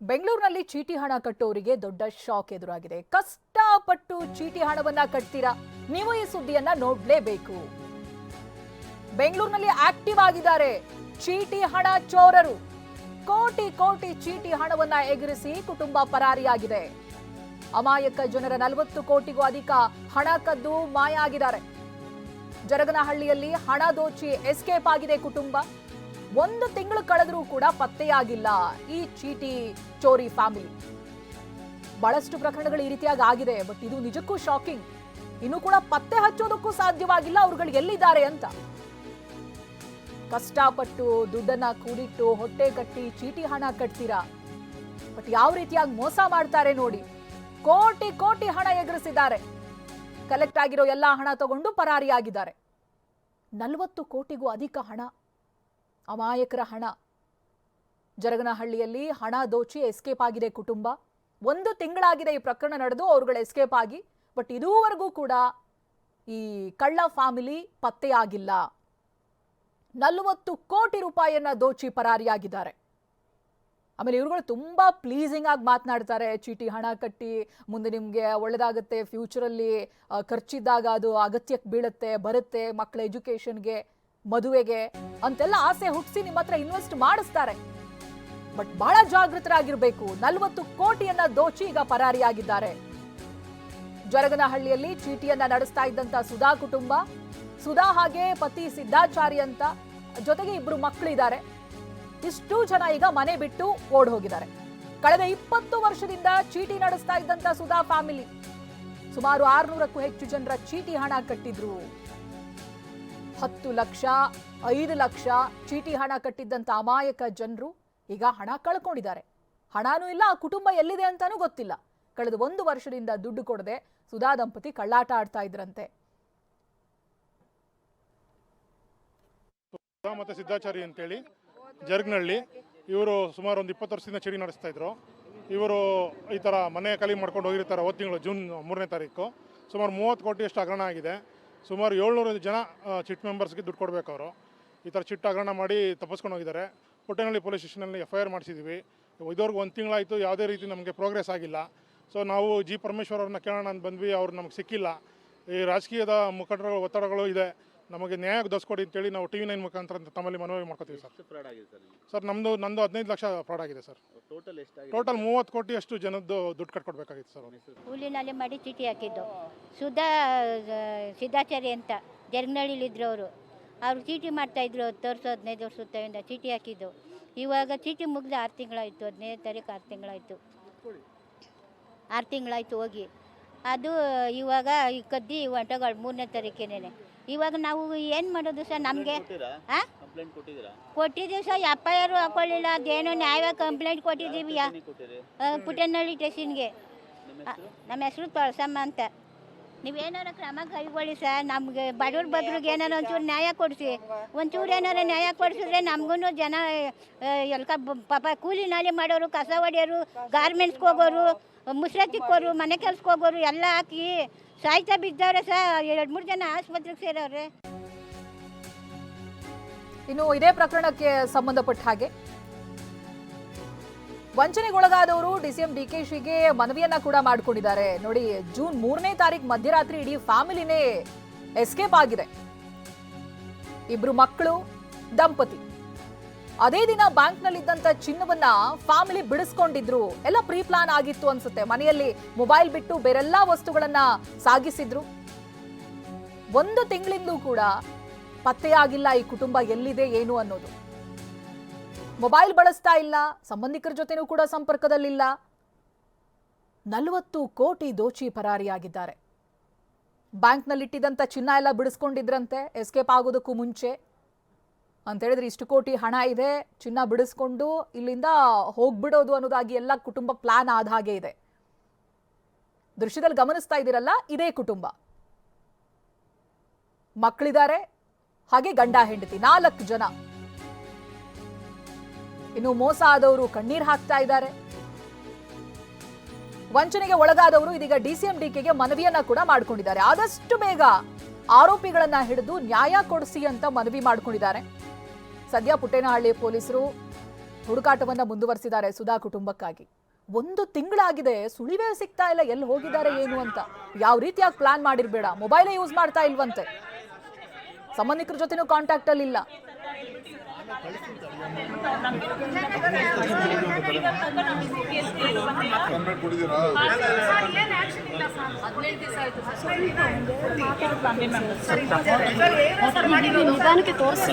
ಬೆಂಗಳೂರಿನಲ್ಲಿ ಚೀಟಿ ಹಣ ಕಟ್ಟೋರಿಗೆ ದೊಡ್ಡ ಶಾಕ್ ಎದುರಾಗಿದೆ. ಕಷ್ಟಪಟ್ಟು ಚೀಟಿ ಹಣವನ್ನ ಕಟ್ತೀರಾ, ನೀವು ಈ ಸುದ್ದಿಯನ್ನ ನೋಡ್ಲೇಬೇಕು. ಬೆಂಗಳೂರಿನಲ್ಲಿ ಆಕ್ಟಿವ್ ಆಗಿದ್ದಾರೆ ಚೀಟಿ ಹಣ ಚೋರರು. ಕೋಟಿ ಕೋಟಿ ಚೀಟಿ ಹಣವನ್ನ ಎಗರಿಸಿ ಕುಟುಂಬ ಪರಾರಿಯಾಗಿದೆ. ಅಮಾಯಕ ಜನರ 40 ಕೋಟಿಗೂ ಅಧಿಕ ಹಣ ಕದ್ದು ಮಾಯ ಆಗಿದ್ದಾರೆ. ಜರಗನಹಳ್ಳಿಯಲ್ಲಿ ಹಣ ದೋಚಿ ಎಸ್ಕೇಪ್ ಆಗಿದೆ ಕುಟುಂಬ. 1 ತಿಂಗಳು ಕಳೆದರೂ ಕೂಡ ಪತ್ತೆಯಾಗಿಲ್ಲ ಈ ಚೀಟಿ ಚೋರಿ ಫ್ಯಾಮಿಲಿ. ಬಹಳಷ್ಟು ಪ್ರಕರಣಗಳು ಈ ರೀತಿಯಾಗಿ ಆಗಿದೆ. ಬಟ್ ಇದು ನಿಜಕ್ಕೂ ಶಾಕಿಂಗ್. ಇನ್ನು ಕೂಡ ಪತ್ತೆ ಹಚ್ಚೋದಕ್ಕೂ ಸಾಧ್ಯವಾಗಿಲ್ಲ ಅವರುಗಳು ಎಲ್ಲಿದ್ದಾರೆ ಅಂತ. ಕಷ್ಟಪಟ್ಟು ದುಡ್ಡನ್ನ ಕೂಡಿಟ್ಟು ಹೊಟ್ಟೆ ಕಟ್ಟಿ ಚೀಟಿ ಹಣ ಕಟ್ತೀರಾ, ಬಟ್ ಯಾವ ರೀತಿಯಾಗಿ ಮೋಸ ಮಾಡ್ತಾರೆ ನೋಡಿ. ಕೋಟಿ ಕೋಟಿ ಹಣ ಎಗರಿಸಿದ್ದಾರೆ. ಕಲೆಕ್ಟ್ ಆಗಿರೋ ಎಲ್ಲಾ ಹಣ ತಗೊಂಡು ಪರಾರಿಯಾಗಿದ್ದಾರೆ. 40 ಕೋಟಿಗೂ ಅಧಿಕ ಹಣ, ಅಮಾಯಕರ ಹಣ. ಜರಗನಹಳ್ಳಿಯಲ್ಲಿ ಹಣ ದೋಚಿ ಎಸ್ಕೇಪ್ ಆಗಿದೆ ಕುಟುಂಬ. 1 ತಿಂಗಳಾಗಿದೆ ಈ ಪ್ರಕರಣ ನಡೆದು ಅವರುಗಳು ಎಸ್ಕೇಪ್ ಆಗಿ. ಬಟ್ ಇದುವರೆಗೂ ಕೂಡ ಈ ಕಳ್ಳ ಫ್ಯಾಮಿಲಿ ಪತ್ತೆಯಾಗಿಲ್ಲ. 40 ಕೋಟಿ ರೂಪಾಯಿಯನ್ನ ದೋಚಿ ಪರಾರಿಯಾಗಿದ್ದಾರೆ. ಆಮೇಲೆ ಇವುಗಳು ತುಂಬಾ ಪ್ಲೀಸಿಂಗ್ ಆಗಿ ಮಾತನಾಡ್ತಾರೆ. ಚೀಟಿ ಹಣ ಕಟ್ಟಿ ಮುಂದೆ ನಿಮ್ಗೆ ಒಳ್ಳೇದಾಗುತ್ತೆ, ಫ್ಯೂಚರಲ್ಲಿ ಖರ್ಚಿದ್ದಾಗ ಅದು ಅಗತ್ಯಕ್ಕೆ ಬೀಳುತ್ತೆ, ಬರುತ್ತೆ, ಮಕ್ಕಳ ಎಜುಕೇಶನ್ಗೆ, ಮದುವೆಗೆ ಅಂತೆಲ್ಲ ಆಸೆ ಹುಟ್ಟಿಸಿ ನಿಮ್ಮ ಹತ್ರ ಇನ್ವೆಸ್ಟ್ ಮಾಡಿಸ್ತಾರೆ. ಬಟ್ ಬಹಳ ಜಾಗೃತರಾಗಿರ್ಬೇಕು. 40 ಕೋಟಿಯನ್ನ ದೋಚಿ ಈಗ ಪರಾರಿಯಾಗಿದ್ದಾರೆ. ಜರಗನಹಳ್ಳಿಯಲ್ಲಿ ಚೀಟಿಯನ್ನ ನಡೆಸ್ತಾ ಇದ್ದಂತ ಸುಧಾ ಕುಟುಂಬ. ಸುಧಾ ಹಾಗೆ ಪತಿ ಸಿದ್ದಾಚಾರಿ ಅಂತ, ಜೊತೆಗೆ 2 ಮಕ್ಕಳಿದ್ದಾರೆ. ಇಷ್ಟು ಜನ ಈಗ ಮನೆ ಬಿಟ್ಟು ಓಡ್ ಹೋಗಿದ್ದಾರೆ. ಕಳೆದ 20 ವರ್ಷದಿಂದ ಚೀಟಿ ನಡೆಸ್ತಾ ಇದ್ದಂತ ಸುಧಾ ಫ್ಯಾಮಿಲಿ ಸುಮಾರು 600ಕ್ಕೂ ಹೆಚ್ಚು ಜನರ ಚೀಟಿ ಹಣ ಕಟ್ಟಿದ್ರು. 10 ಲಕ್ಷ, 5 ಲಕ್ಷ ಚೀಟಿ ಹಣ ಕಟ್ಟಿದ್ದಂತ ಅಮಾಯಕ ಜನರು ಈಗ ಹಣ ಕಳ್ಕೊಂಡಿದ್ದಾರೆ. ಹಣನೂ ಇಲ್ಲ, ಆ ಕುಟುಂಬ ಎಲ್ಲಿದೆ ಅಂತಾನೂ ಗೊತ್ತಿಲ್ಲ. ಕಳೆದ 1 ವರ್ಷದಿಂದ ದುಡ್ಡು ಕೊಡದೆ ಸುಧಾ ದಂಪತಿ ಕಳ್ಳಾಟ ಆಡ್ತಾ ಇದ್ರಂತೆ. ಮತ್ತೆ ಸಿದ್ದಾಚಾರಿ ಅಂತೇಳಿ ಜರಗನಹಳ್ಳಿ, ಇವರು ಸುಮಾರು ಒಂದು 20 ವರ್ಷದಿಂದ ಚೀಟಿ ನಡೆಸ್ತಾ ಇದ್ರು. ಇವರು ಈ ಥರ ಮನೆ ಖಾಲಿ ಮಾಡ್ಕೊಂಡು ಹೋಗಿರ್ತಾರೆ. ಹೋದ ತಿಂಗಳು ಜೂನ್ 3ನೇ ತಾರೀಕು ಸುಮಾರು 30 ಕೋಟಿಯಷ್ಟು ಹಗರಣ ಆಗಿದೆ. ಸುಮಾರು 700 ಜನ ಚಿಟ್ ಮೆಂಬರ್ಸ್ಗೆ ದುಡ್ಡು ಕೊಡಬೇಕು. ಅವರು ಈ ಥರ ಚಿಟ್ ಹಗರಣ ಮಾಡಿ ತಪ್ಪಿಸ್ಕೊಂಡು ಹೋಗಿದ್ದಾರೆ. Puttanahalli police ಸ್ಟೇಷನಲ್ಲಿ FIR ಮಾಡಿಸಿದ್ವಿ. ಇದುವರೆಗೂ 1 ತಿಂಗಳಾಯಿತು, ಯಾವುದೇ ರೀತಿ ನಮಗೆ ಪ್ರೋಗ್ರೆಸ್ ಆಗಿಲ್ಲ. ಸೊ ನಾವು ಜಿ ಪರಮೇಶ್ವರ್ ಅವ್ರನ್ನ ಕೇಳೋಣ ಅಂತ ಬಂದ್ವಿ, ಅವ್ರು ನಮಗೆ ಸಿಕ್ಕಿಲ್ಲ. ಈ ರಾಜಕೀಯದ ಮುಖಂಡರ ಒತ್ತಡಗಳು ಇದೆ, ನಮಗೆ ನ್ಯಾಯ ದೊಸ್ಕೊಡಿ ಅಂತೇಳಿ ನಾವು TV9 ಮುಖಾಂತರ ತಮ್ಮಲ್ಲಿ ಮನವಿ ಮಾಡ್ಕೋತೀವಿ ಸರ್. ಸರ್ ನಂದು 15 ಲಕ್ಷ ಫ್ರಾಡ್ ಆಗಿದೆ ಸರ್. ಟೋಟಲ್ 30 ಕೋಟಿಯಷ್ಟು ಜನದ್ದು ದುಡ್ಡು ಕಟ್ಕೊಡ್ಬೇಕಾಗಿತ್ತು ಸರ್. ಕೂಲಿನಲ್ಲಿ ಮಾಡಿ ಚೀಟಿ ಹಾಕಿದ್ದು ಸುಧಾ ಸಿದ್ದಾಚಾರಿ ಅಂತ ಜರಗನಹಳ್ಳಿಲಿದ್ರು. ಅವರು ಚೀಟಿ ಮಾಡ್ತಾಯಿದ್ರು. 10 ವರ್ಷ 15 ವರ್ಷದಿಂದ ಚೀಟಿ ಹಾಕಿದ್ದು. ಇವಾಗ ಚೀಟಿ ಮುಗಿದು 6 ತಿಂಗಳಾಯಿತು. 15ನೇ ತಾರೀಕು 6 ತಿಂಗಳಾಯಿತು. 6 ತಿಂಗಳಾಯಿತು ಹೋಗಿ. ಅದು ಇವಾಗ ಈ ಕದ್ದಿ ಹೊಂಟಗಳು 3ನೇ ತಾರೀಕೇನೆ. ಇವಾಗ ನಾವು ಏನು ಮಾಡೋದು ಸರ್? ನಮಗೆ ಕೊಟ್ಟಿದ್ದೀವಿ ಸರ್. FIR ಹಾಕೊಳ್ಳಿಲ್ಲ, ಅದೇನೋ ನ್ಯಾಯವಾಗಿ ಕಂಪ್ಲೇಂಟ್ ಕೊಟ್ಟಿದ್ದೀವಿ ಪುಟ್ಟನಹಳ್ಳಿ ಸ್ಟೇಷನ್ಗೆ. ನಮ್ಮ ಹೆಸರು ತೊಳಸಮ್ಮ ಅಂತ. ನೀವೇನಾರ ಕ್ರಮ ಕೈಗೊಳ್ಳಿ ಸರ್. ನಮಗೆ ಬಡವ್ರ ಬಗ್ರಿಗೆ ಏನಾರ ಒಂಚೂರು ನ್ಯಾಯ ಕೊಡಿಸಿ. ಒಂಚೂರು ಏನಾರ ನ್ಯಾಯ ಕೊಡಿಸಿದ್ರೆ ನಮಗೂ ಜನ ಎಲ್ಕ ಪಾಪ ಕೂಲಿನಲ್ಲಿ ಮಾಡೋರು, ಕಸ ಹೊಡೆಯೋರು, ಗಾರ್ಮೆಂಟ್ಸ್ಗೆ ಹೋಗೋರು, ಮುಸ್ರೆ ತಿಕ್ಕೋರು, ಮನೆ ಕೆಲ್ಸಕ್ಕೆ ಹೋಗೋರು ಎಲ್ಲ ಹಾಕಿ ಸಾಯ್ತಾ ಬಿದ್ದವ್ರೆ ಸರ್. 2-3 ಜನ ಆಸ್ಪತ್ರೆಗೆ ಸೇರವ್ರೆ. ಇನ್ನು ಇದೇ ಪ್ರಕರಣಕ್ಕೆ ಸಂಬಂಧಪಟ್ಟ ಹಾಗೆ ವಂಚನೆಗೊಳಗಾದವರು DCM DKಶಿಗೆ ಮನವಿಯನ್ನ ಕೂಡ ಮಾಡಿಕೊಂಡಿದ್ದಾರೆ. ನೋಡಿ, ಜೂನ್ 3ನೇ ತಾರೀಕು ಮಧ್ಯರಾತ್ರಿ ಇಡೀ ಫ್ಯಾಮಿಲಿನೇ ಎಸ್ಕೇಪ್ ಆಗಿದೆ. 2 ಮಕ್ಕಳು, ದಂಪತಿ. ಅದೇ ದಿನ ಬ್ಯಾಂಕ್ನಲ್ಲಿದ್ದಂತ ಚಿನ್ನವನ್ನ ಫ್ಯಾಮಿಲಿ ಬಿಡಿಸ್ಕೊಂಡಿದ್ರು. ಎಲ್ಲ ಪ್ರೀ ಪ್ಲಾನ್ ಆಗಿತ್ತು ಅನ್ಸುತ್ತೆ. ಮನೆಯಲ್ಲಿ ಮೊಬೈಲ್ ಬಿಟ್ಟು ಬೇರೆಲ್ಲಾ ವಸ್ತುಗಳನ್ನ ಸಾಗಿಸಿದ್ರು. 1 ತಿಂಗಳಿಂದಲೂ ಕೂಡ ಪತ್ತೆಯಾಗಿಲ್ಲ ಈ ಕುಟುಂಬ ಎಲ್ಲಿದೆ ಏನು ಅನ್ನೋದು. ಮೊಬೈಲ್ ಬಳಸ್ತಾ ಇಲ್ಲ, ಸಂಬಂಧಿಕರ ಜೊತೆನೂ ಕೂಡ ಸಂಪರ್ಕದಲ್ಲಿಲ್ಲ. 40 ಕೋಟಿ ದೋಚಿ ಪರಾರಿಯಾಗಿದ್ದಾರೆ. ಬ್ಯಾಂಕ್ನಲ್ಲಿಟ್ಟಿದ್ದಂಥ ಚಿನ್ನ ಎಲ್ಲ ಬಿಡಿಸ್ಕೊಂಡಿದ್ರಂತೆ ಎಸ್ಕೇಪ್ ಆಗೋದಕ್ಕೂ ಮುಂಚೆ. ಅಂತ ಹೇಳಿದ್ರೆ ಇಷ್ಟು ಕೋಟಿ ಹಣ ಇದೆ, ಚಿನ್ನ ಬಿಡಿಸ್ಕೊಂಡು ಇಲ್ಲಿಂದ ಹೋಗ್ಬಿಡೋದು ಅನ್ನೋದಾಗಿ ಎಲ್ಲ ಕುಟುಂಬ ಪ್ಲಾನ್ ಆದ ಹಾಗೆ ಇದೆ. ದೃಶ್ಯದಲ್ಲಿ ಗಮನಿಸ್ತಾ ಇದ್ದೀರಲ್ಲ, ಇದೇ ಕುಟುಂಬ. ಮಕ್ಕಳಿದ್ದಾರೆ, ಹಾಗೆ ಗಂಡ ಹೆಂಡತಿ 4 ಜನ. ಇನ್ನು ಮೋಸ ಆದವರು ಕಣ್ಣೀರ್ ಹಾಕ್ತಾ ಇದ್ದಾರೆ. ವಂಚನೆಗೆ ಒಳಗಾದವರು ಇದೀಗ DCM DKಗೆ ಮನವಿಯನ್ನ ಕೂಡ ಮಾಡ್ಕೊಂಡಿದ್ದಾರೆ. ಆದಷ್ಟು ಬೇಗ ಆರೋಪಿಗಳನ್ನ ಹಿಡಿದು ನ್ಯಾಯ ಕೊಡಿಸಿ ಅಂತ ಮನವಿ ಮಾಡ್ಕೊಂಡಿದ್ದಾರೆ. ಸದ್ಯ ಪುಟ್ಟೇನಹಳ್ಳಿ ಪೊಲೀಸರು ಹುಡುಕಾಟವನ್ನ ಮುಂದುವರಿಸಿದ್ದಾರೆ ಸುಧಾ ಕುಟುಂಬಕ್ಕಾಗಿ. 1 ತಿಂಗಳಾಗಿದೆ, ಸುಳಿವೇ ಸಿಗ್ತಾ ಇಲ್ಲ, ಎಲ್ಲಿ ಹೋಗಿದ್ದಾರೆ ಏನು ಅಂತ. ಯಾವ ರೀತಿಯಾಗಿ ಪ್ಲಾನ್ ಮಾಡಿರ್ಬೇಡ, ಮೊಬೈಲೇ ಯೂಸ್ ಮಾಡ್ತಾ ಇಲ್ವಂತೆ, ಸಂಬಂಧಿಕರ ಜೊತೆನೂ ಕಾಂಟ್ಯಾಕ್ಟ್ ಅಲ್ಲಿ ಇಲ್ಲ. ನಿಧಾನಕ್ಕೆ ತೋರಿಸಿ